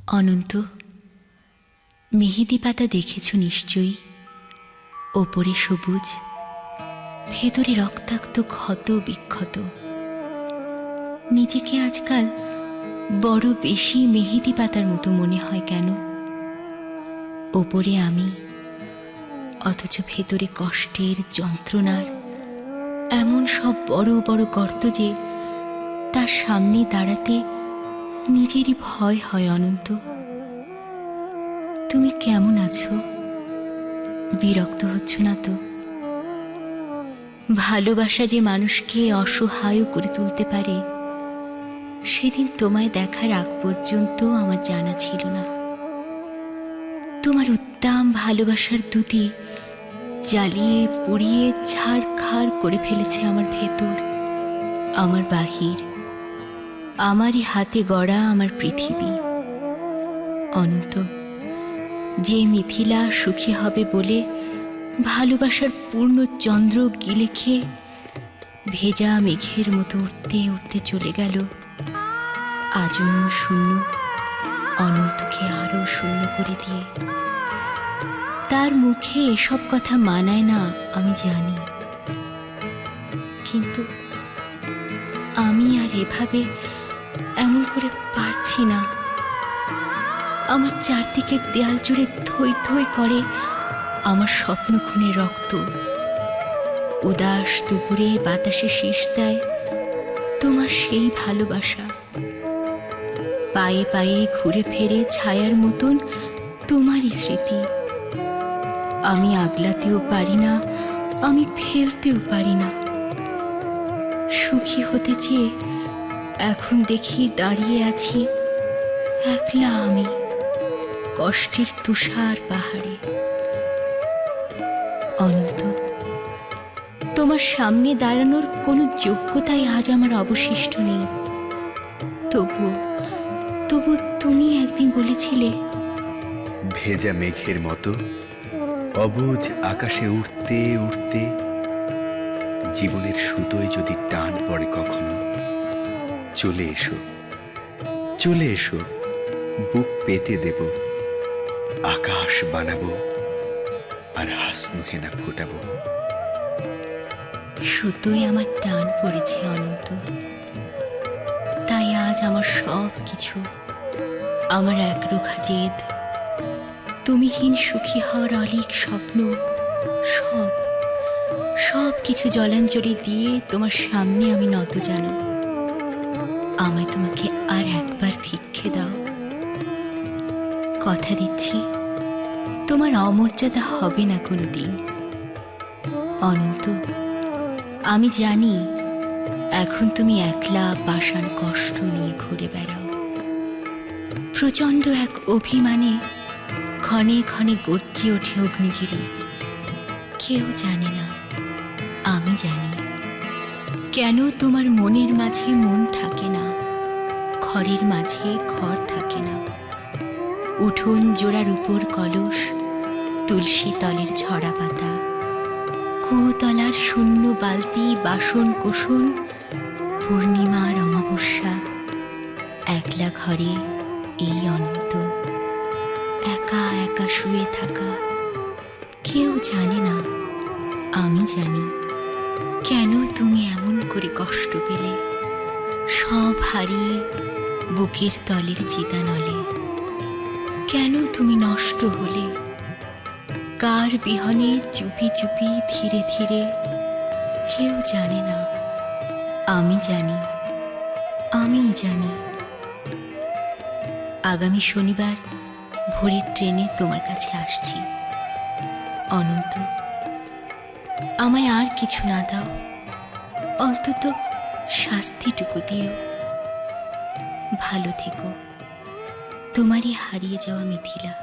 অনন্ত, মেহেদি পাতা দেখেছ নিশ্চয়ই। ওপরে সবুজ, ভেতরে রক্তাক্ত ক্ষত বিক্ষত। নিজেকে আজকাল বড় বেশি মেহেদি পাতার মতো মনে হয় কেন? ওপরে আমি, অথচ ভেতরে কষ্টের, যন্ত্রণার এমন সব বড় বড় গর্ত যে তার সামনে দাঁড়াতে নিজেরই ভয় হয়। অনন্ত, তুমি কেমন আছো? বিরক্ত হচ্ছ না তো? ভালোবাসা যে মানুষকে অসহায় করে তুলতে পারে, সেদিন তোমায় দেখার আগ পর্যন্ত আমার জানা ছিল না। তোমার উদ্দাম ভালোবাসার দুটি জ্বালিয়ে পুড়িয়ে ছাড়খাড় করে ফেলেছে আমার ভেতর, আমার বাহির, আমারই হাতে গড়া আমার পৃথিবী। অনন্ত, যে মিথিলা সুখী হবে বলে ভালোবাসার পূর্ণ চন্দ্র গিলে খেয়ে ভেজা মেঘের মতো উঠতে উঠতে চলে গেল, আজন্ম শূন্য অনন্তকে আরো শূন্য করে দিয়ে। তার মুখে এসব কথা মানায় না আমি জানি, কিন্তু আমি আর এভাবে এমন করে পারছি না। আমার চারদিকের দেয়াল জুড়ে থই থই করে আমার স্বপ্ন খুনের রক্ত। উদাস দুপুরে বাতাসে শীষ দেয় তোমার সেই ভালোবাসা। পায়ে পায়ে ঘুরে ফেরে ছায়ার মতন তোমারই স্মৃতি। আমি আগলাতেও পারি না, আমি ফেলতেও পারি না। সুখী হতে চেয়ে এখন দেখি দাঁড়িয়ে আছি একলা আমি, কষ্টের তুষার পাহাড়ে। অনন্ত, তোমার সামনে দাঁড়ানোর কোনো যোগ্যতাই আজ আমার অবশিষ্ট নেই। তবু তবু তুমি একদিন বলেছিলে, ভেজা মেঘের মতো অবুঝ আকাশে উঠতে উঠতে জীবনের সুতোয় যদি টান পড়ে কখনো, চলে এসো, চলে এসো, বুক পেতে দেব, আকাশ বানাবো আর হাসনু হেনা ফোটাবো। সুতোয় আমার টান পড়েছে অনন্ত, তাই আজ আমার সব কিছু, আমার একরোখা জেদ, তুমিহীন সুখী হওয়ার অলিক স্বপ্ন, সব সব কিছু জলাঞ্জলি দিয়ে তোমার সামনে আমি নত জানো। আমায় তোমাকে আর একবার ভিক্ষে দাও। কথা দিচ্ছি, তোমার অমর্যাদা হবে না কোনো দিন। অনন্ত, আমি জানি এখন তুমি একলা পাষাণ কষ্ট নিয়ে ঘুরে বেড়াও। প্রচণ্ড এক অভিমানে ক্ষণে ক্ষণে গর্জে ওঠে অগ্নিগিরি। কেউ জানে না, আমি জানি কেন তোমার মনের মাঝে মন থাকে না, ঘরের মাঝে ঘর থাকে না। উঠোন জোড়ার উপর কলস, তুলসী তলের ঝরা পাতা, কুতলার শূন্য বালতি, বাসন কোসন, পূর্ণিমার অমাবস্যা, একলা ঘরে এই অনন্ত একা একা শুয়ে থাকা। কেউ জানে না, আমি জানি কেন তুমি এমন করে কষ্ট পেলে, সব হারিয়ে বুকের তলের চিতানলে। কেন তুমি নষ্ট হলে, কার বিহনে চুপি চুপি ধীরে ধীরে। কেউ জানে না, আমি জানি, আমি জানি। আগামী শনিবার ভোরের ট্রেনে তোমার কাছে আসছি। অনন্ত, আমায় আর কিছু না দাও, অন্তত শাস্তিটুকু দিও। ভালো থেকো, তোমারই হারিয়ে যাওয়া মিথিলা।